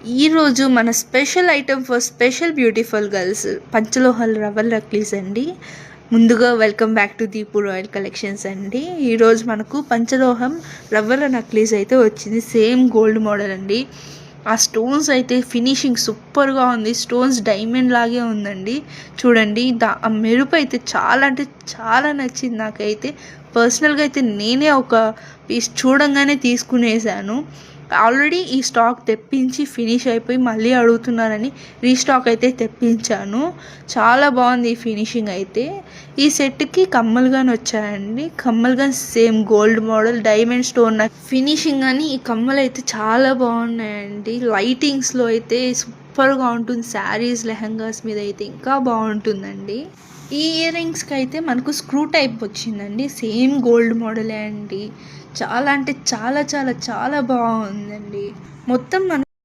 ఈరోజు మన special item for special beautiful girls పంచలోహాల రవ్వల నక్లీస్ అండి. ముందుగా welcome back to Deepu royal collections అండి. ఈరోజు మనకు పంచలోహం రవ్వల నక్లీస్ అయితే వచ్చింది. సేమ్ గోల్డ్ మోడల్ అండి. ఆ స్టోన్స్ అయితే ఫినిషింగ్ సూపర్గా ఉంది. స్టోన్స్ డైమండ్ లాగే ఉందండి. చూడండి, ఆ మెరుపు అయితే చాలా అంటే చాలా నచ్చింది నాకైతే. పర్సనల్గా అయితే నేనే ఒక పీస్ చూడంగానే తీసుకునేసాను. ఆల్రెడీ ఈ స్టాక్ తెప్పించి ఫినిష్ అయిపోయి మళ్ళీ అడుగుతున్నారని రీస్టాక్ అయితే తెప్పించాను. చాలా బాగుంది ఈ ఫినిషింగ్ అయితే. ఈ సెట్కి కమ్మలు కానీ వచ్చాయండి. కమ్మలు కానీ same gold model diamond stone finishing అని ఈ కమ్మలు అయితే చాలా బాగున్నాయండి. లైటింగ్స్లో అయితే సూపర్గా ఉంటుంది. శారీస్ లెహంగాస్ మీద అయితే ఇంకా బాగుంటుందండి. ఈ ఇయర్ రింగ్స్కి అయితే మనకు స్క్రూ టైప్ వచ్చిందండి. సేమ్ గోల్డ్ మోడలే అండి. చాలా అంటే చాలా చాలా చాలా బాగుందండి. మొత్తం మన